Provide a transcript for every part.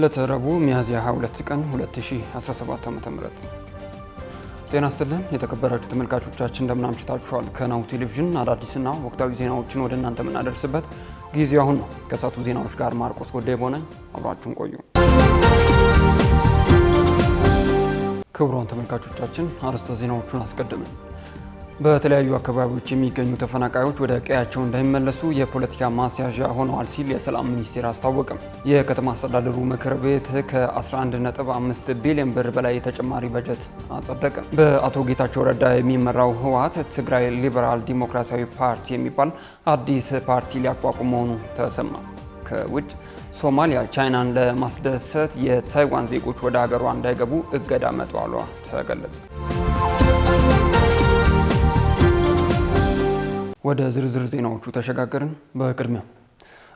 ዕለተ ረቡዕ ሚያዝያ 22 ቀን 2017 ዓ.ም ጤና ይስጥልን የተከበራችሁ ተመልካቾቻችን እንደምን አምሽታችኋል። ከናሁ ቴሌቪዥን አዳዲስና ወቅታዊ ዜናዎችን ወደ እናንተ የምናደርስበት ጊዜው አሁን ነው። ከሰዓቱ ዜናዎች ጋር ማርቆስ ጎዴ ሆነኝ፣ አብራችሁን ቆዩ። ክቡራን ተመልካቾቻችን አርዕስተ ዜናዎቹን አስቀድመን በተለያዩ አካባቢዎች የሚገኙ ተፈናቃዮች ወደ ቀያቸው እንዳይመለሱ የፖለቲካ ማስያዣ ሆነዋል ሲል የሰላም ሚኒስቴር አስታወቀ። የከተማ አስተዳደሩ ምክር ቤት ከ11.5 ቢሊዮን ብር በላይ ተጨማሪ በጀት አጸደቀ። በአቶ ጌታቸው ረዳ የሚመራው ህወሓት ትግራይ ሊበራል ዲሞክራሲያዊ ፓርቲ የሚባል አዲስ ፓርቲ ሊያቋቁም መሆኑ ተሰማ። ከውጭ ሶማሊያ ቻይናን ለማስደሰት የታይዋን ዜጎች ወደ ሀገሯ እንዳይገቡ እገዳ መጣሏ ተገለጸ። ወደ ዝርዝር ዜናዎቹ ተሸጋገርን። በቅድሚያ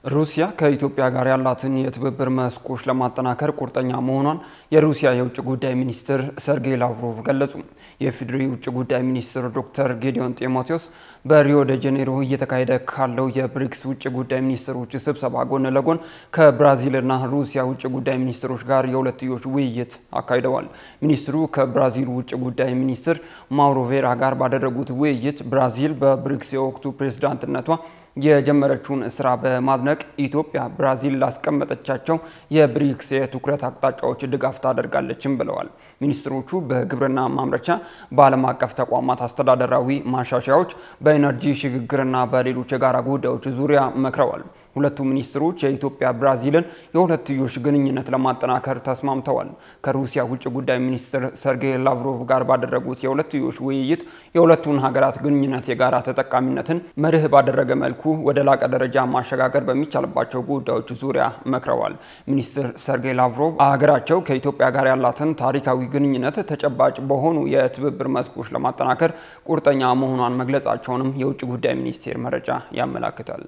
ሩሲያ ከኢትዮጵያ ጋር ያላትን የትብብር መስኮች ለማጠናከር ቁርጠኛ መሆኗን የሩሲያ የውጭ ጉዳይ ሚኒስትር ሰርጌይ ላቭሮቭ ገለጹ። የኢፌዴሪ የውጭ ጉዳይ ሚኒስትር ዶክተር ጌዲዮን ጢሞቴዎስ በሪዮ ደ ጄኔሮ እየተካሄደ ካለው የብሪክስ ውጭ ጉዳይ ሚኒስትሮች ስብሰባ ጎን ለጎን ከብራዚልና ሩሲያ ውጭ ጉዳይ ሚኒስትሮች ጋር የሁለትዮሽ ውይይት አካሂደዋል። ሚኒስትሩ ከብራዚል ውጭ ጉዳይ ሚኒስትር ማውሮ ቬራ ጋር ባደረጉት ውይይት ብራዚል በብሪክስ የወቅቱ ፕሬዝዳንትነቷ የጀመረችውን ስራ በማድነቅ ኢትዮጵያ ብራዚል ላስቀመጠቻቸው የብሪክስ የትኩረት አቅጣጫዎች ድጋፍ ታደርጋለችም ብለዋል። ሚኒስትሮቹ በግብርና ማምረቻ፣ በዓለም አቀፍ ተቋማት አስተዳደራዊ ማሻሻያዎች፣ በኢነርጂ ሽግግርና በሌሎች የጋራ ጉዳዮች ዙሪያ መክረዋል። ሁለቱ ሚኒስትሮች የኢትዮጵያ ብራዚልን የሁለትዮሽ ግንኙነት ለማጠናከር ተስማምተዋል። ከሩሲያ ውጭ ጉዳይ ሚኒስትር ሰርጌይ ላቭሮቭ ጋር ባደረጉት የሁለትዮሽ ውይይት የሁለቱን ሀገራት ግንኙነት የጋራ ተጠቃሚነትን መርህ ባደረገ መልኩ ወደ ላቀ ደረጃ ማሸጋገር በሚቻልባቸው ጉዳዮች ዙሪያ መክረዋል። ሚኒስትር ሰርጌይ ላቭሮቭ ሀገራቸው ከኢትዮጵያ ጋር ያላትን ታሪካዊ ግንኙነት ተጨባጭ በሆኑ የትብብር መስኮች ለማጠናከር ቁርጠኛ መሆኗን መግለጻቸውንም የውጭ ጉዳይ ሚኒስቴር መረጃ ያመላክታል።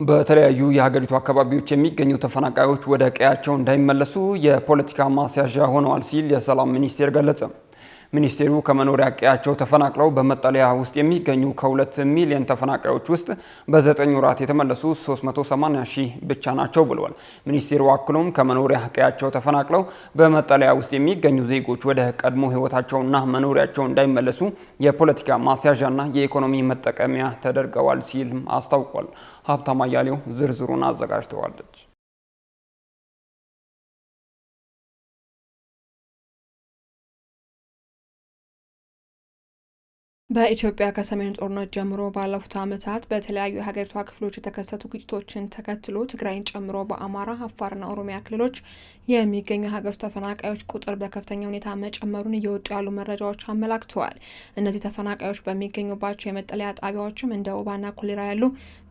በተለያዩ የሀገሪቱ አካባቢዎች የሚገኙ ተፈናቃዮች ወደ ቀያቸው እንዳይመለሱ የፖለቲካ ማስያዣ ሆነዋል ሲል የሰላም ሚኒስቴር ገለጸ። ሚኒስቴሩ ከመኖሪያ ቀያቸው ተፈናቅለው በመጠለያ ውስጥ የሚገኙ ከ2 ሚሊዮን ተፈናቃዮች ውስጥ በ9 ወራት የተመለሱ 380 ሺህ ብቻ ናቸው ብለዋል። ሚኒስቴሩ አክሎም ከመኖሪያ ቀያቸው ተፈናቅለው በመጠለያ ውስጥ የሚገኙ ዜጎች ወደ ቀድሞ ሕይወታቸውና መኖሪያቸው እንዳይመለሱ የፖለቲካ ማስያዣና የኢኮኖሚ መጠቀሚያ ተደርገዋል ሲል አስታውቋል። ሀብታም አያሌው ዝርዝሩን አዘጋጅተዋለች። በኢትዮጵያ ከሰሜኑ ጦርነት ጀምሮ ባለፉት ዓመታት በተለያዩ የሀገሪቷ ክፍሎች የተከሰቱ ግጭቶችን ተከትሎ ትግራይን ጨምሮ በአማራ፣ አፋርና ኦሮሚያ ክልሎች የሚገኙ የሀገር ውስጥ ተፈናቃዮች ቁጥር በከፍተኛ ሁኔታ መጨመሩን እየወጡ ያሉ መረጃዎች አመላክተዋል። እነዚህ ተፈናቃዮች በሚገኙባቸው የመጠለያ ጣቢያዎችም እንደ ወባና ኮሌራ ያሉ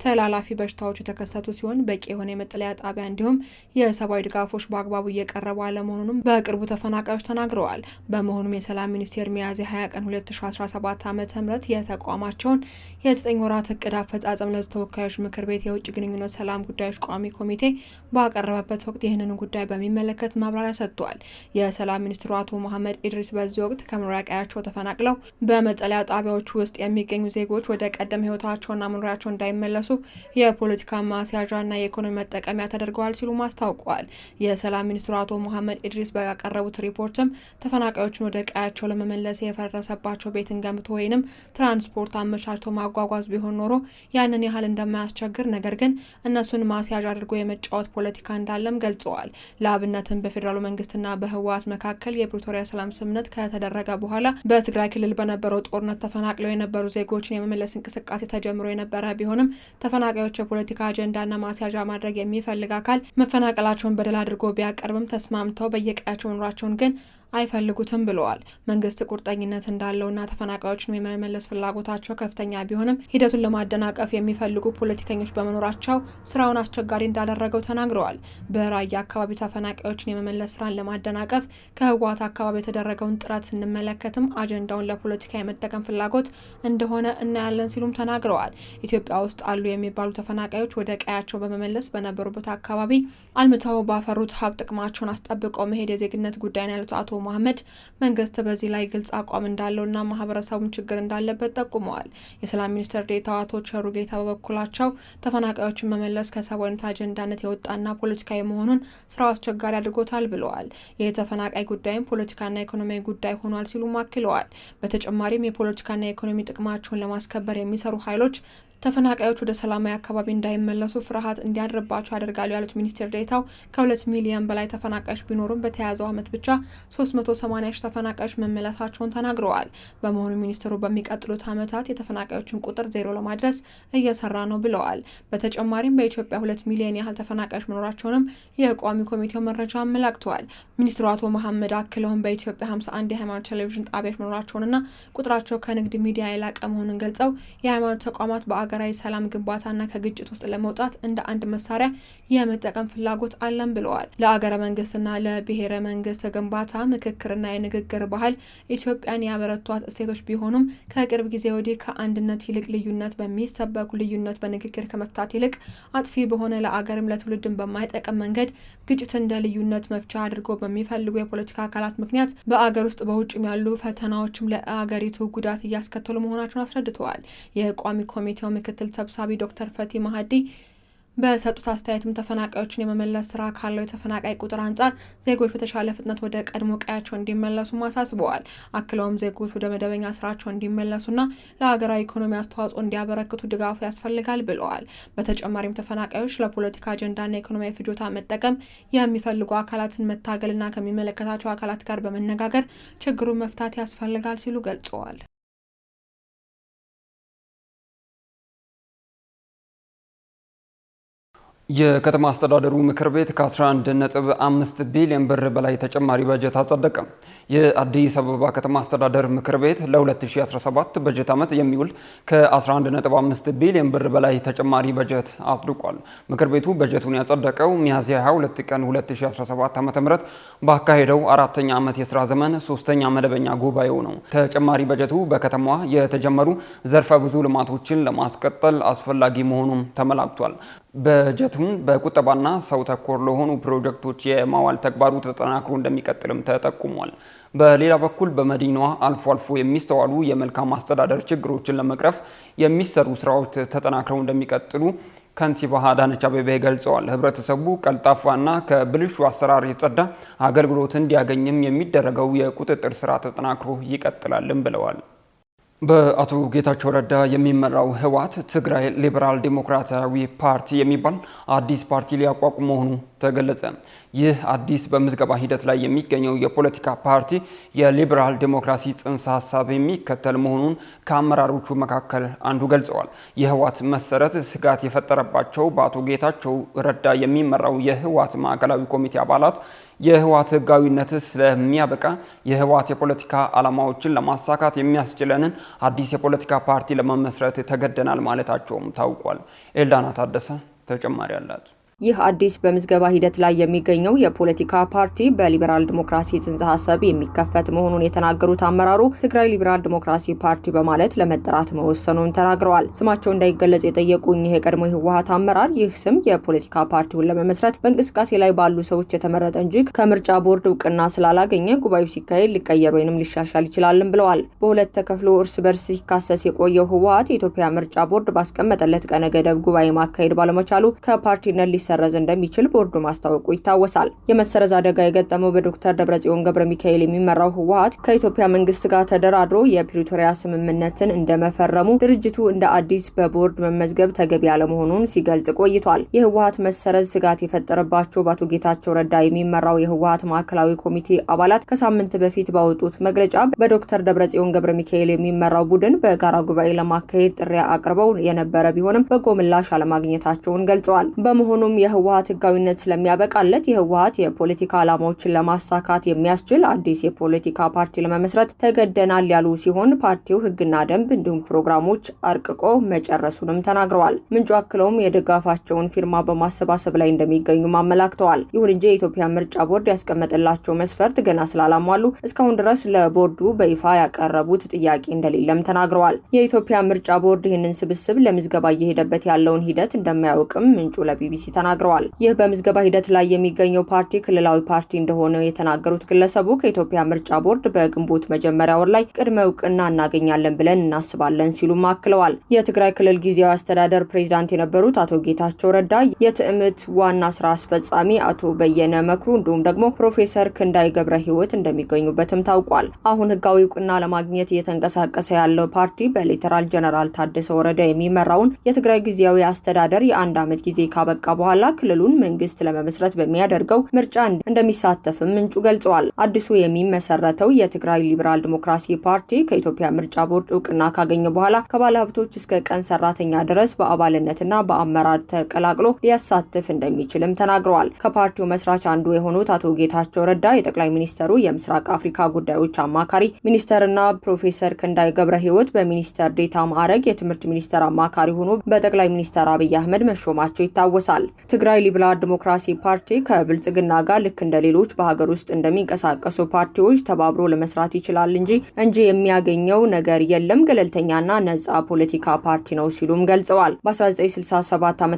ተላላፊ በሽታዎች የተከሰቱ ሲሆን በቂ የሆነ የመጠለያ ጣቢያ እንዲሁም የሰብአዊ ድጋፎች በአግባቡ እየቀረቡ አለመሆኑንም በቅርቡ ተፈናቃዮች ተናግረዋል። በመሆኑም የሰላም ሚኒስቴር ሚያዝያ 20 ቀን 2017 ዓ.ም የተቋማቸውን የ9 ወራት እቅድ አፈጻጸም ለሕዝብ ተወካዮች ምክር ቤት የውጭ ግንኙነት ሰላም ጉዳዮች ቋሚ ኮሚቴ ባቀረበበት ወቅት ይህንን ጉዳይ በሚመለከት ማብራሪያ ሰጥቷል። የሰላም ሚኒስትሩ አቶ መሐመድ ኢድሪስ በዚህ ወቅት ከመኖሪያ ቀያቸው ተፈናቅለው በመጠለያ ጣቢያዎች ውስጥ የሚገኙ ዜጎች ወደ ቀደም ሕይወታቸውና መኖሪያቸው እንዳይመለሱ የፖለቲካ ማስያዣና የኢኮኖሚ መጠቀሚያ ተደርገዋል ሲሉ አስታውቀዋል። የሰላም ሚኒስትሩ አቶ መሐመድ ኢድሪስ ባቀረቡት ሪፖርትም ተፈናቃዮችን ወደ ቀያቸው ለመመለስ የፈረሰባቸው ቤትን ገንብቶ ወይንም ትራንስፖርት አመቻችቶ ማጓጓዝ ቢሆን ኖሮ ያንን ያህል እንደማያስቸግር፣ ነገር ግን እነሱን ማስያዣ አድርጎ የመጫወት ፖለቲካ እንዳለም ገልጸዋል። ለአብነትም በፌዴራሉ መንግስትና በህወሓት መካከል የፕሪቶሪያ ሰላም ስምምነት ከተደረገ በኋላ በትግራይ ክልል በነበረው ጦርነት ተፈናቅለው የነበሩ ዜጎችን የመመለስ እንቅስቃሴ ተጀምሮ የነበረ ቢሆንም ተፈናቃዮች የፖለቲካ አጀንዳና ማስያዣ ማድረግ የሚፈልግ አካል መፈናቀላቸውን በደል አድርጎ ቢያቀርብም ተስማምተው በየቀያቸው መኖራቸውን ግን አይፈልጉትም ብለዋል። መንግስት ቁርጠኝነት እንዳለውና ተፈናቃዮችን የመመለስ ፍላጎታቸው ከፍተኛ ቢሆንም ሂደቱን ለማደናቀፍ የሚፈልጉ ፖለቲከኞች በመኖራቸው ስራውን አስቸጋሪ እንዳደረገው ተናግረዋል። በራያ አካባቢ ተፈናቃዮችን የመመለስ ስራን ለማደናቀፍ ከህወሓት አካባቢ የተደረገውን ጥረት ስንመለከትም አጀንዳውን ለፖለቲካ የመጠቀም ፍላጎት እንደሆነ እናያለን ሲሉም ተናግረዋል። ኢትዮጵያ ውስጥ አሉ የሚባሉ ተፈናቃዮች ወደ ቀያቸው በመመለስ በነበሩበት አካባቢ አልምተው ባፈሩት ሀብት ጥቅማቸውን አስጠብቀው መሄድ የዜግነት ጉዳይ ነው ያሉት አቶ መሐመድ መንግስት በዚህ ላይ ግልጽ አቋም እንዳለውና ማህበረሰቡን ችግር እንዳለበት ጠቁመዋል። የሰላም ሚኒስትር ዴኤታው አቶ ቸሩ ጌታ በበኩላቸው ተፈናቃዮችን መመለስ ከሰብአዊነት አጀንዳነት የወጣና ፖለቲካዊ መሆኑን ስራው አስቸጋሪ አድርጎታል ብለዋል። የተፈናቃይ ጉዳይም ፖለቲካና ኢኮኖሚያዊ ጉዳይ ሆኗል ሲሉም አክለዋል። በተጨማሪም የፖለቲካና የኢኮኖሚ ጥቅማቸውን ለማስከበር የሚሰሩ ኃይሎች ተፈናቃዮች ወደ ሰላማዊ አካባቢ እንዳይመለሱ ፍርሃት እንዲያድርባቸው ያደርጋሉ ያሉት ሚኒስትር ዴኤታው ከ2 ሚሊዮን በላይ ተፈናቃዮች ቢኖሩም በተያዘው ዓመት ብቻ 380 ሺህ ተፈናቃዮች መመለሳቸውን ተናግረዋል። በመሆኑ ሚኒስትሩ በሚቀጥሉት ዓመታት የተፈናቃዮችን ቁጥር ዜሮ ለማድረስ እየሰራ ነው ብለዋል። በተጨማሪም በኢትዮጵያ 2 ሚሊዮን ያህል ተፈናቃዮች መኖራቸውንም የቋሚ ኮሚቴው መረጃ አመላክተዋል። ሚኒስትሩ አቶ መሐመድ አክለውም በኢትዮጵያ 51 የሃይማኖት ቴሌቪዥን ጣቢያዎች መኖራቸውንና ቁጥራቸው ከንግድ ሚዲያ የላቀ መሆኑን ገልጸው የሃይማኖት ተቋማት ሀገራዊ ሰላም ግንባታና ከግጭት ውስጥ ለመውጣት እንደ አንድ መሳሪያ የመጠቀም ፍላጎት አለን ብለዋል። ለአገረ መንግስትና ለብሔረ መንግስት ግንባታ ምክክርና የንግግር ባህል ኢትዮጵያን ያበረቷት እሴቶች ቢሆኑም ከቅርብ ጊዜ ወዲህ ከአንድነት ይልቅ ልዩነት በሚሰበኩ ልዩነት በንግግር ከመፍታት ይልቅ አጥፊ በሆነ ለአገርም ለትውልድም በማይጠቅም መንገድ ግጭት እንደ ልዩነት መፍቻ አድርገው በሚፈልጉ የፖለቲካ አካላት ምክንያት በአገር ውስጥ በውጭም ያሉ ፈተናዎችም ለአገሪቱ ጉዳት እያስከተሉ መሆናቸውን አስረድተዋል። የቋሚ ኮሚቴው ምክትል ሰብሳቢ ዶክተር ፈቲ ማህዲ በሰጡት አስተያየትም ተፈናቃዮችን የመመለስ ስራ ካለው የተፈናቃይ ቁጥር አንጻር ዜጎች በተሻለ ፍጥነት ወደ ቀድሞ ቀያቸው እንዲመለሱ አሳስበዋል። አክለውም ዜጎች ወደ መደበኛ ስራቸው እንዲመለሱና ለሀገራዊ ኢኮኖሚ አስተዋጽኦ እንዲያበረክቱ ድጋፉ ያስፈልጋል ብለዋል። በተጨማሪም ተፈናቃዮች ለፖለቲካ አጀንዳና ኢኮኖሚያዊ ፍጆታ መጠቀም የሚፈልጉ አካላትን መታገልና ከሚመለከታቸው አካላት ጋር በመነጋገር ችግሩን መፍታት ያስፈልጋል ሲሉ ገልጸዋል። የከተማ አስተዳደሩ ምክር ቤት ከ11.5 ቢሊዮን ብር በላይ ተጨማሪ በጀት አጸደቀ። የአዲስ አበባ ከተማ አስተዳደር ምክር ቤት ለ2017 በጀት ዓመት የሚውል ከ11.5 ቢሊዮን ብር በላይ ተጨማሪ በጀት አጽድቋል። ምክር ቤቱ በጀቱን ያጸደቀው ሚያዝያ 22 ቀን 2017 ዓ.ም ባካሄደው አራተኛ ዓመት የሥራ ዘመን 3ኛ መደበኛ ጉባኤው ነው። ተጨማሪ በጀቱ በከተማዋ የተጀመሩ ዘርፈ ብዙ ልማቶችን ለማስቀጠል አስፈላጊ መሆኑም ተመላክቷል። በጀቱም በቁጠባና ሰው ተኮር ለሆኑ ፕሮጀክቶች የማዋል ተግባሩ ተጠናክሮ እንደሚቀጥልም ተጠቁሟል። በሌላ በኩል በመዲናዋ አልፎ አልፎ የሚስተዋሉ የመልካም አስተዳደር ችግሮችን ለመቅረፍ የሚሰሩ ስራዎች ተጠናክረው እንደሚቀጥሉ ከንቲባ አዳነች አቤቤ ገልጸዋል። ህብረተሰቡ ቀልጣፋና ከብልሹ አሰራር የጸዳ አገልግሎት እንዲያገኝም የሚደረገው የቁጥጥር ስራ ተጠናክሮ ይቀጥላልም ብለዋል። በአቶ ጌታቸው ረዳ የሚመራው ህወሓት ትግራይ ሊበራል ዲሞክራሲያዊ ፓርቲ የሚባል አዲስ ፓርቲ ሊያቋቁም መሆኑ ተገለጸ። ይህ አዲስ በምዝገባ ሂደት ላይ የሚገኘው የፖለቲካ ፓርቲ የሊበራል ዲሞክራሲ ጽንሰ ሀሳብ የሚከተል መሆኑን ከአመራሮቹ መካከል አንዱ ገልጸዋል። የህወሓት መሰረት ስጋት የፈጠረባቸው በአቶ ጌታቸው ረዳ የሚመራው የህወሓት ማዕከላዊ ኮሚቴ አባላት የህወሓት ህጋዊነት ስለሚያበቃ የህወሓት የፖለቲካ ዓላማዎችን ለማሳካት የሚያስችለንን አዲስ የፖለቲካ ፓርቲ ለመመስረት ተገደናል ማለታቸውም ታውቋል። ኤልዳና ታደሰ ተጨማሪ አላት። ይህ አዲስ በምዝገባ ሂደት ላይ የሚገኘው የፖለቲካ ፓርቲ በሊበራል ዲሞክራሲ ጽንሰ ሀሳብ የሚከፈት መሆኑን የተናገሩት አመራሩ ትግራይ ሊበራል ዲሞክራሲ ፓርቲ በማለት ለመጠራት መወሰኑን ተናግረዋል። ስማቸው እንዳይገለጽ የጠየቁኝ የቀድሞ ህወሓት አመራር ይህ ስም የፖለቲካ ፓርቲውን ለመመስረት በእንቅስቃሴ ላይ ባሉ ሰዎች የተመረጠ እንጂ ከምርጫ ቦርድ እውቅና ስላላገኘ ጉባኤው ሲካሄድ ሊቀየር ወይንም ሊሻሻል ይችላልም ብለዋል። በሁለት ተከፍሎ እርስ በርስ ሲካሰስ የቆየው ህወሓት የኢትዮጵያ ምርጫ ቦርድ ባስቀመጠለት ቀነ ገደብ ጉባኤ ማካሄድ ባለመቻሉ ከፓርቲነት ሰረዝ እንደሚችል ቦርዱ ማስታወቁ ይታወሳል። የመሰረዝ አደጋ የገጠመው በዶክተር ደብረጽዮን ገብረ ሚካኤል የሚመራው ህወሓት ከኢትዮጵያ መንግስት ጋር ተደራድሮ የፕሪቶሪያ ስምምነትን እንደመፈረሙ ድርጅቱ እንደ አዲስ በቦርድ መመዝገብ ተገቢ ያለመሆኑን ሲገልጽ ቆይቷል። የህወሓት መሰረዝ ስጋት የፈጠረባቸው በአቶ ጌታቸው ረዳ የሚመራው የህወሓት ማዕከላዊ ኮሚቴ አባላት ከሳምንት በፊት ባወጡት መግለጫ በዶክተር ደብረጽዮን ገብረ ሚካኤል የሚመራው ቡድን በጋራ ጉባኤ ለማካሄድ ጥሪ አቅርበው የነበረ ቢሆንም በጎ ምላሽ አለማግኘታቸውን ገልጸዋል። በመሆኑም የህወሓት ህጋዊነት ስለሚያበቃለት የህወሓት የፖለቲካ ዓላማዎችን ለማሳካት የሚያስችል አዲስ የፖለቲካ ፓርቲ ለመመስረት ተገደናል ያሉ ሲሆን ፓርቲው ህግና ደንብ እንዲሁም ፕሮግራሞች አርቅቆ መጨረሱንም ተናግረዋል። ምንጩ አክለውም የድጋፋቸውን ፊርማ በማሰባሰብ ላይ እንደሚገኙም አመላክተዋል። ይሁን እንጂ የኢትዮጵያ ምርጫ ቦርድ ያስቀመጠላቸው መስፈርት ገና ስላላሟሉ እስካሁን ድረስ ለቦርዱ በይፋ ያቀረቡት ጥያቄ እንደሌለም ተናግረዋል። የኢትዮጵያ ምርጫ ቦርድ ይህንን ስብስብ ለምዝገባ እየሄደበት ያለውን ሂደት እንደማያውቅም ምንጩ ለቢቢሲ ተናግረዋል። ተናግረዋል። ይህ በምዝገባ ሂደት ላይ የሚገኘው ፓርቲ ክልላዊ ፓርቲ እንደሆነ የተናገሩት ግለሰቡ ከኢትዮጵያ ምርጫ ቦርድ በግንቦት መጀመሪያ ወር ላይ ቅድመ እውቅና እናገኛለን ብለን እናስባለን ሲሉም አክለዋል። የትግራይ ክልል ጊዜያዊ አስተዳደር ፕሬዝዳንት የነበሩት አቶ ጌታቸው ረዳ፣ የትዕምት ዋና ስራ አስፈጻሚ አቶ በየነ መክሩ እንዲሁም ደግሞ ፕሮፌሰር ክንዳይ ገብረ ሕይወት እንደሚገኙበትም ታውቋል። አሁን ህጋዊ እውቅና ለማግኘት እየተንቀሳቀሰ ያለው ፓርቲ በሌተናል ጀነራል ታደሰ ወረደ የሚመራውን የትግራይ ጊዜያዊ አስተዳደር የአንድ ዓመት ጊዜ ካበቃ በኋላ ክልሉን መንግስት ለመመስረት በሚያደርገው ምርጫ እንደሚሳተፍም ምንጩ ገልጸዋል። አዲሱ የሚመሰረተው የትግራይ ሊበራል ዲሞክራሲ ፓርቲ ከኢትዮጵያ ምርጫ ቦርድ እውቅና ካገኘ በኋላ ከባለሀብቶች እስከ ቀን ሰራተኛ ድረስ በአባልነትና በአመራር ተቀላቅሎ ሊያሳትፍ እንደሚችልም ተናግረዋል። ከፓርቲው መስራች አንዱ የሆኑት አቶ ጌታቸው ረዳ የጠቅላይ ሚኒስተሩ የምስራቅ አፍሪካ ጉዳዮች አማካሪ ሚኒስተርና ፕሮፌሰር ክንዳይ ገብረ ሕይወት በሚኒስተር ዴታ ማዕረግ የትምህርት ሚኒስተር አማካሪ ሆኖ በጠቅላይ ሚኒስተር አብይ አህመድ መሾማቸው ይታወሳል። ትግራይ ሊበራል ዲሞክራሲ ፓርቲ ከብልጽግና ጋር ልክ እንደ ሌሎች በሀገር ውስጥ እንደሚንቀሳቀሱ ፓርቲዎች ተባብሮ ለመስራት ይችላል እንጂ የሚያገኘው ነገር የለም፣ ገለልተኛና ነጻ ፖለቲካ ፓርቲ ነው ሲሉም ገልጸዋል። በ1967 ዓ.ም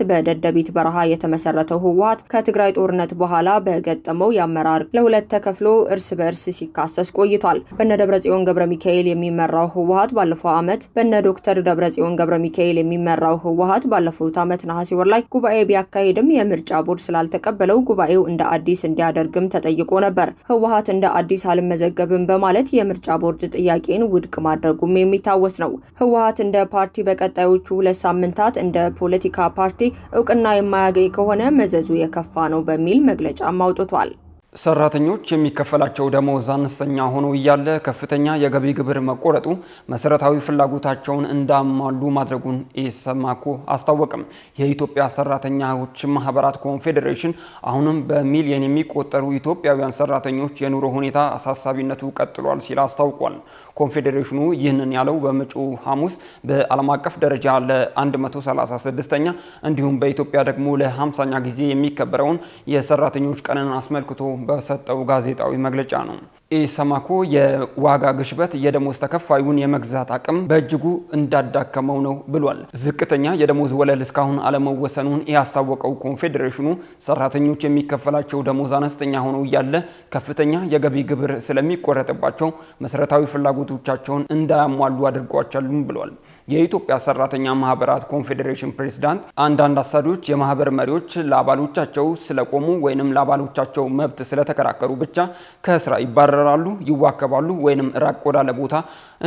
በደደቢት በረሃ የተመሰረተው ህወሓት ከትግራይ ጦርነት በኋላ በገጠመው የአመራር ለሁለት ተከፍሎ እርስ በእርስ ሲካሰስ ቆይቷል። በነ ደብረጽዮን ገብረ ሚካኤል የሚመራው ህወሓት ባለፈው ዓመት ዶክተር ደብረጽዮን ገብረ ሚካኤል የሚመራው ህወሓት ባለፈው ዓመት ነሐሴ ወር ላይ ጉባኤ ቢያካሄድም የምርጫ ቦርድ ስላልተቀበለው ጉባኤው እንደ አዲስ እንዲያደርግም ተጠይቆ ነበር። ህወሓት እንደ አዲስ አልመዘገብም በማለት የምርጫ ቦርድ ጥያቄን ውድቅ ማድረጉም የሚታወስ ነው። ህወሓት እንደ ፓርቲ በቀጣዮቹ 2 ሳምንታት እንደ ፖለቲካ ፓርቲ እውቅና የማያገኝ ከሆነ መዘዙ የከፋ ነው በሚል መግለጫም አውጥቷል። ሰራተኞች የሚከፈላቸው ደሞዝ አነስተኛ ሆኖ እያለ ከፍተኛ የገቢ ግብር መቆረጡ መሰረታዊ ፍላጎታቸውን እንዳሟሉ ማድረጉን ኢሰማኮ አስታወቀም። የኢትዮጵያ ሰራተኞች ማህበራት ኮንፌዴሬሽን አሁንም በሚሊዮን የሚቆጠሩ ኢትዮጵያውያን ሰራተኞች የኑሮ ሁኔታ አሳሳቢነቱ ቀጥሏል ሲል አስታውቋል። ኮንፌዴሬሽኑ ይህንን ያለው በመጪው ሐሙስ በዓለም አቀፍ ደረጃ ለ136ኛ እንዲሁም በኢትዮጵያ ደግሞ ለ50ኛ ጊዜ የሚከበረውን የሰራተኞች ቀንን አስመልክቶ በሰጠው ጋዜጣዊ መግለጫ ነው። ኢሰማኮ የዋጋ ግሽበት የደሞዝ ተከፋዩን የመግዛት አቅም በእጅጉ እንዳዳከመው ነው ብሏል። ዝቅተኛ የደሞዝ ወለል እስካሁን አለመወሰኑን ያስታወቀው ኮንፌዴሬሽኑ ሰራተኞች የሚከፈላቸው ደሞዝ አነስተኛ ሆኖ እያለ ከፍተኛ የገቢ ግብር ስለሚቆረጥባቸው መሰረታዊ ፍላጎቶቻቸውን እንዳያሟሉ አድርጓቸዋል ብሏል። የኢትዮጵያ ሰራተኛ ማህበራት ኮንፌዴሬሽን ፕሬዝዳንት አንዳንድ አሳዶች የማህበር መሪዎች ለአባሎቻቸው ስለቆሙ ወይንም ለአባሎቻቸው መብት ስለተከራከሩ ብቻ ከስራ ይባረራሉ፣ ይዋከባሉ ወይንም ራቅ ወዳለ ቦታ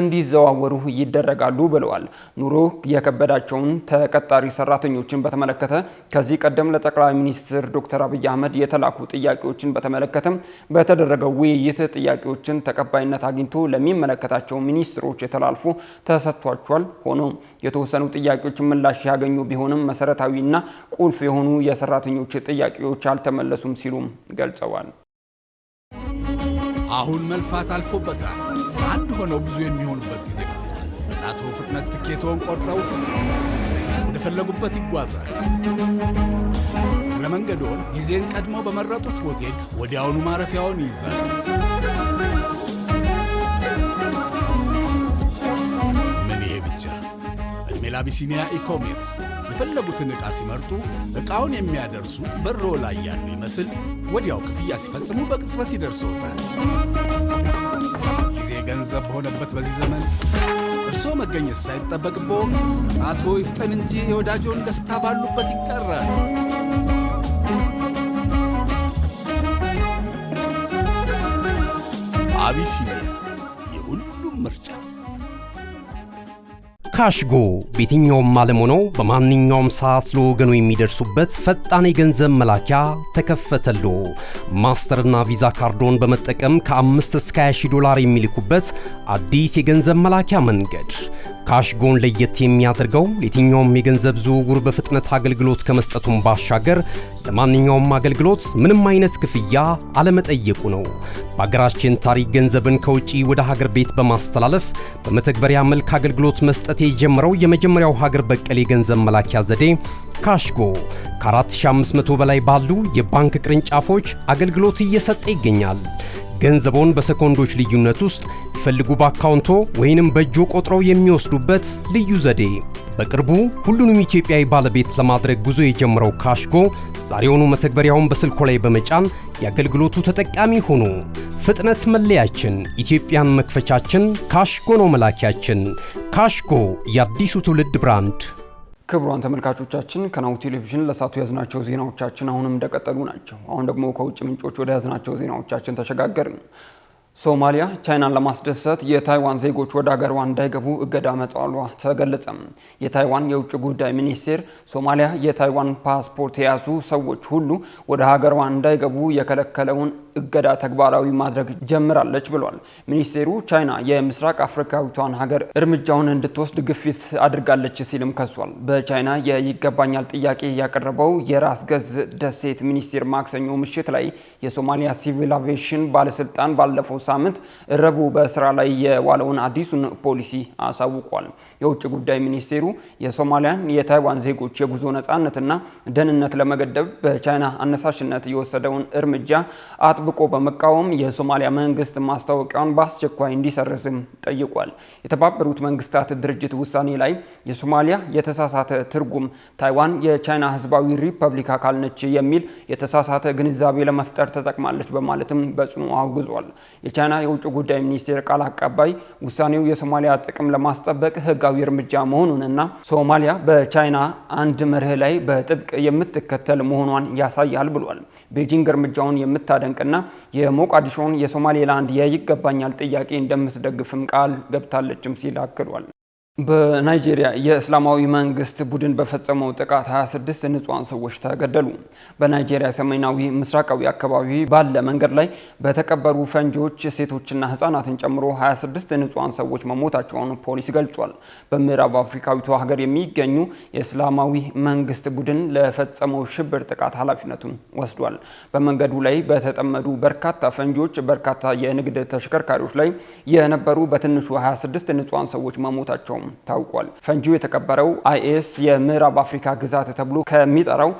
እንዲዘዋወሩ ይደረጋሉ ብለዋል። ኑሮ የከበዳቸውን ተቀጣሪ ሰራተኞችን በተመለከተ ከዚህ ቀደም ለጠቅላይ ሚኒስትር ዶክተር አብይ አህመድ የተላኩ ጥያቄዎችን በተመለከተም በተደረገው ውይይት ጥያቄዎችን ተቀባይነት አግኝቶ ለሚመለከታቸው ሚኒስትሮች ተላልፎ ተሰጥቷቸዋል። ሆኖም የተወሰኑ ጥያቄዎች ምላሽ ያገኙ ቢሆንም መሰረታዊና ቁልፍ የሆኑ የሰራተኞች ጥያቄዎች አልተመለሱም ሲሉም ገልጸዋል። አሁን መልፋት አልፎበታል። አንድ ሆነው ብዙ የሚሆኑበት ጊዜ መጥቷል። በጣቶ ፍጥነት ትኬቶን ቆርጠው ወደ ፈለጉበት ይጓዛል። ለመንገዶን ጊዜን ቀድመው በመረጡት ሆቴል ወዲያውኑ ማረፊያውን ይይዛል። አቢሲኒያ ኢኮሜርስ የፈለጉትን ዕቃ ሲመርጡ ዕቃውን የሚያደርሱት በሮ ላይ ያሉ ይመስል ወዲያው ክፍያ ሲፈጽሙ በቅጽበት ይደርሶታል። ጊዜ ገንዘብ በሆነበት በዚህ ዘመን እርስዎ መገኘት ሳይጠበቅብዎ ጣቶ ይፍጠን እንጂ የወዳጆን ደስታ ባሉበት ይቀራል። አቢሲኒያ የሁሉም ምርጫ። ካሽጎ በየትኛውም ዓለም ሆነው በማንኛውም ሰዓት ለወገኑ የሚደርሱበት ፈጣን የገንዘብ መላኪያ ተከፈተሎ። ማስተርና ቪዛ ካርዶን በመጠቀም ከ5 እስከ 20 ዶላር የሚልኩበት አዲስ የገንዘብ መላኪያ መንገድ። ካሽጎን ለየት የሚያደርገው የትኛውም የገንዘብ ዝውውር በፍጥነት አገልግሎት ከመስጠቱም ባሻገር ለማንኛውም አገልግሎት ምንም አይነት ክፍያ አለመጠየቁ ነው። በሀገራችን ታሪክ ገንዘብን ከውጪ ወደ ሀገር ቤት በማስተላለፍ በመተግበሪያ መልክ አገልግሎት መስጠት የጀመረው የመጀመሪያው ሀገር በቀል የገንዘብ መላኪያ ዘዴ ካሽጎ ከ4500 በላይ ባሉ የባንክ ቅርንጫፎች አገልግሎት እየሰጠ ይገኛል። ገንዘቦን በሰኮንዶች ልዩነት ውስጥ ይፈልጉ በአካውንቶ ወይንም በእጆ ቆጥረው የሚወስዱበት ልዩ ዘዴ። በቅርቡ ሁሉንም ኢትዮጵያዊ ባለቤት ለማድረግ ጉዞ የጀመረው ካሽጎ ዛሬውኑ መተግበሪያውን በስልኮ ላይ በመጫን የአገልግሎቱ ተጠቃሚ ሆኑ። ፍጥነት መለያችን፣ ኢትዮጵያን መክፈቻችን፣ ካሽጎ ነው መላኪያችን። ካሽጎ የአዲሱ ትውልድ ብራንድ። ክቡራን ተመልካቾቻችን ከናሁ ቴሌቪዥን ለሳቱ ያዝናቸው ዜናዎቻችን አሁንም እንደቀጠሉ ናቸው። አሁን ደግሞ ከውጭ ምንጮች ወደ ያዝናቸው ዜናዎቻችን ተሸጋገርን። ሶማሊያ ቻይናን ለማስደሰት የታይዋን ዜጎች ወደ ሀገሯ እንዳይገቡ እገዳ መጣሏ ተገለጸ። የታይዋን የውጭ ጉዳይ ሚኒስቴር ሶማሊያ የታይዋን ፓስፖርት የያዙ ሰዎች ሁሉ ወደ ሀገሯ እንዳይገቡ የከለከለውን እገዳ ተግባራዊ ማድረግ ጀምራለች ብሏል። ሚኒስቴሩ ቻይና የምስራቅ አፍሪካዊቷን ሀገር እርምጃውን እንድትወስድ ግፊት አድርጋለች ሲልም ከሷል። በቻይና የይገባኛል ጥያቄ ያቀረበው የራስ ገዝ ደሴት ሚኒስቴር ማክሰኞ ምሽት ላይ የሶማሊያ ሲቪል አቪዬሽን ባለስልጣን ባለፈው ሳምንት ረቡዕ በስራ ላይ የዋለውን አዲሱን ፖሊሲ አሳውቋል። የውጭ ጉዳይ ሚኒስቴሩ የሶማሊያን የታይዋን ዜጎች የጉዞ ነጻነትና ደህንነት ለመገደብ በቻይና አነሳሽነት የወሰደውን እርምጃ አጥብቆ በመቃወም የሶማሊያ መንግስት ማስታወቂያውን በአስቸኳይ እንዲሰርዝም ጠይቋል። የተባበሩት መንግስታት ድርጅት ውሳኔ ላይ የሶማሊያ የተሳሳተ ትርጉም ታይዋን የቻይና ህዝባዊ ሪፐብሊክ አካል ነች የሚል የተሳሳተ ግንዛቤ ለመፍጠር ተጠቅማለች በማለትም በጽኑ አውግዟል። የቻይና የውጭ ጉዳይ ሚኒስቴር ቃል አቀባይ ውሳኔው የሶማሊያ ጥቅም ለማስጠበቅ ህጋዊ እርምጃ መሆኑንና ሶማሊያ በቻይና አንድ መርህ ላይ በጥብቅ የምትከተል መሆኗን ያሳያል ብሏል። ቤጂንግ እርምጃውን የምታደንቅና የሞቃዲሾን የሶማሌላንድ የይገባኛል ጥያቄ እንደምትደግፍም ቃል ገብታለችም ሲል አክሏል። በናይጄሪያ የእስላማዊ መንግስት ቡድን በፈጸመው ጥቃት 26 ንጹሃን ሰዎች ተገደሉ። በናይጄሪያ ሰሜናዊ ምስራቃዊ አካባቢ ባለ መንገድ ላይ በተቀበሩ ፈንጂዎች ሴቶችና ህፃናትን ጨምሮ 26 ንጹሃን ሰዎች መሞታቸውን ፖሊስ ገልጿል። በምዕራብ አፍሪካዊቷ ሀገር የሚገኙ የእስላማዊ መንግስት ቡድን ለፈጸመው ሽብር ጥቃት ኃላፊነቱን ወስዷል። በመንገዱ ላይ በተጠመዱ በርካታ ፈንጂዎች በርካታ የንግድ ተሽከርካሪዎች ላይ የነበሩ በትንሹ 26 ንጹሃን ሰዎች መሞታቸው ታውቋል። ፈንጂው የተቀበረው አይኤስ የምዕራብ አፍሪካ ግዛት ተብሎ ከሚጠራው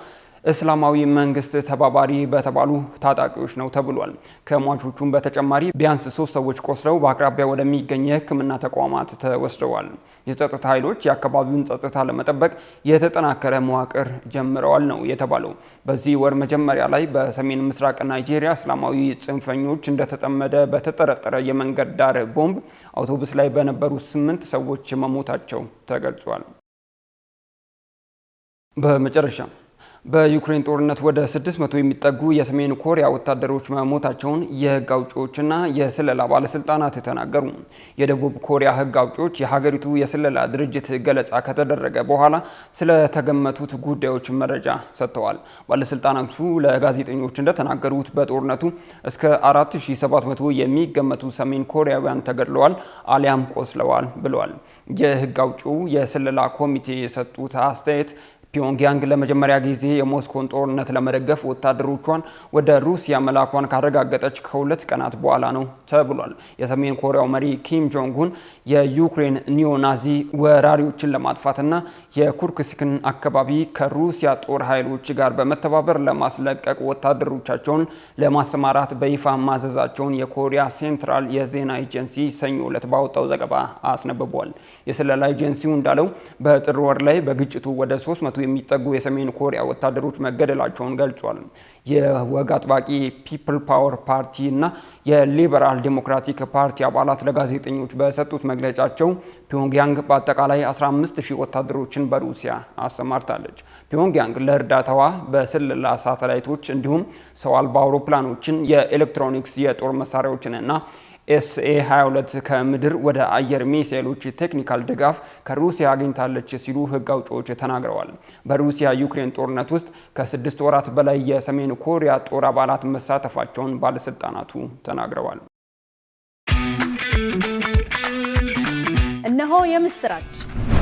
እስላማዊ መንግስት ተባባሪ በተባሉ ታጣቂዎች ነው ተብሏል። ከሟቾቹም በተጨማሪ ቢያንስ 3 ሰዎች ቆስለው በአቅራቢያ ወደሚገኝ የሕክምና ተቋማት ተወስደዋል። የጸጥታ ኃይሎች የአካባቢውን ጸጥታ ለመጠበቅ የተጠናከረ መዋቅር ጀምረዋል ነው የተባለው። በዚህ ወር መጀመሪያ ላይ በሰሜን ምስራቅ ናይጄሪያ እስላማዊ ጽንፈኞች እንደተጠመደ በተጠረጠረ የመንገድ ዳር ቦምብ አውቶቡስ ላይ በነበሩ 8 ሰዎች መሞታቸው ተገልጿል። በመጨረሻ በዩክሬን ጦርነት ወደ 600 የሚጠጉ የሰሜን ኮሪያ ወታደሮች መሞታቸውን የህግ አውጪዎችና የስለላ ባለስልጣናት ተናገሩ። የደቡብ ኮሪያ ህግ አውጪዎች የሀገሪቱ የስለላ ድርጅት ገለጻ ከተደረገ በኋላ ስለተገመቱት ጉዳዮች መረጃ ሰጥተዋል። ባለስልጣናቱ ለጋዜጠኞች እንደተናገሩት በጦርነቱ እስከ 4700 የሚገመቱ ሰሜን ኮሪያውያን ተገድለዋል አሊያም ቆስለዋል ብለዋል። የህግ አውጪው የስለላ ኮሚቴ የሰጡት አስተያየት ፒዮንግያንግ ለመጀመሪያ ጊዜ የሞስኮን ጦርነት ለመደገፍ ወታደሮቿን ወደ ሩሲያ መላኳን ካረጋገጠች ከ2 ቀናት በኋላ ነው ተብሏል። የሰሜን ኮሪያው መሪ ኪም ጆንግ ኡን የዩክሬን ኒዮናዚ ወራሪዎችን ለማጥፋትና የኩርስክን አካባቢ ከሩሲያ ጦር ኃይሎች ጋር በመተባበር ለማስለቀቅ ወታደሮቻቸውን ለማሰማራት በይፋ ማዘዛቸውን የኮሪያ ሴንትራል የዜና ኤጀንሲ ሰኞ ዕለት ባወጣው ዘገባ አስነብቧል። የስለላ ኤጀንሲው እንዳለው በጥር ወር ላይ በግጭቱ ወደ 300 የሚጠጉ የሰሜን ኮሪያ ወታደሮች መገደላቸውን ገልጿል። የወግ አጥባቂ ፒፕል ፓወር ፓርቲ እና የሊበራል ዴሞክራቲክ ፓርቲ አባላት ለጋዜጠኞች በሰጡት መግለጫቸው ፒዮንግያንግ በአጠቃላይ 15000 ወታደሮችን በሩሲያ አሰማርታለች። ፒዮንግያንግ ለእርዳታዋ በስለላ ሳተላይቶች እንዲሁም ሰው አልባ አውሮፕላኖችን፣ የኤሌክትሮኒክስ የጦር መሳሪያዎችንና SA-22 ከምድር ወደ አየር ሚሳኤሎች ቴክኒካል ድጋፍ ከሩሲያ አግኝታለች ሲሉ ህግ አውጪዎች ተናግረዋል። በሩሲያ ዩክሬን ጦርነት ውስጥ ከ6 ወራት በላይ የሰሜን ኮሪያ ጦር አባላት መሳተፋቸውን ባለስልጣናቱ ተናግረዋል። እነሆ የምስራች!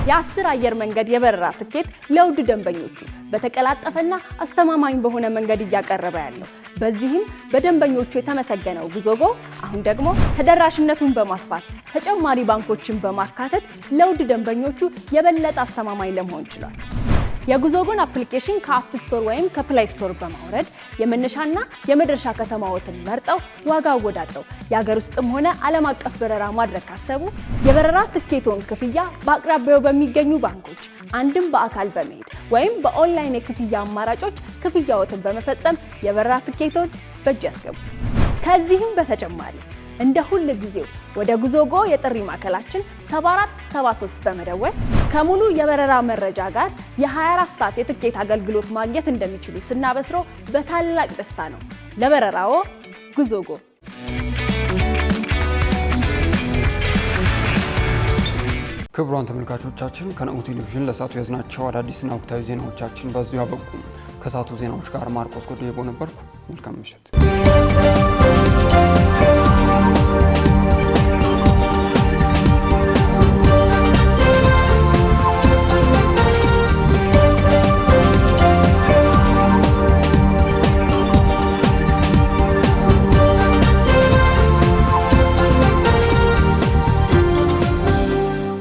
የ10 አየር መንገድ የበረራ ትኬት ለውድ ደንበኞቹ በተቀላጠፈና አስተማማኝ በሆነ መንገድ እያቀረበ ያለው። በዚህም በደንበኞቹ የተመሰገነው ጉዞጎ አሁን ደግሞ ተደራሽነቱን በማስፋት ተጨማሪ ባንኮችን በማካተት ለውድ ደንበኞቹ የበለጠ አስተማማኝ ለመሆን ችሏል። የጉዞጎን አፕሊኬሽን ከአፕ ስቶር ወይም ከፕላይ ስቶር በማውረድ የመነሻና የመድረሻ ከተማዎትን መርጠው ዋጋ አወዳድረው የሀገር ውስጥም ሆነ ዓለም አቀፍ በረራ ማድረግ ካሰቡ የበረራ ትኬቶን ክፍያ በአቅራቢያው በሚገኙ ባንኮች አንድም በአካል በመሄድ ወይም በኦንላይን የክፍያ አማራጮች ክፍያዎትን በመፈጸም የበረራ ትኬቶን በእጅ ያስገቡ። ከዚህም በተጨማሪ እንደ ሁል ጊዜው ወደ ጉዞጎ የጥሪ ማዕከላችን 7473 በመደወል ከሙሉ የበረራ መረጃ ጋር የ24 ሰዓት የትኬት አገልግሎት ማግኘት እንደሚችሉ ስናበስሮ በታላቅ ደስታ ነው። ለበረራዎ ጉዞጎ። ክቡራን ተመልካቾቻችን ከናሁ ቴሌቪዥን ለሰዓቱ ያዝናቸው አዳዲስና ወቅታዊ ዜናዎቻችን በዚሁ ያበቁ። ከሰዓቱ ዜናዎች ጋር ማርቆስ ጎዴቦ ነበርኩ። መልካም ምሽት።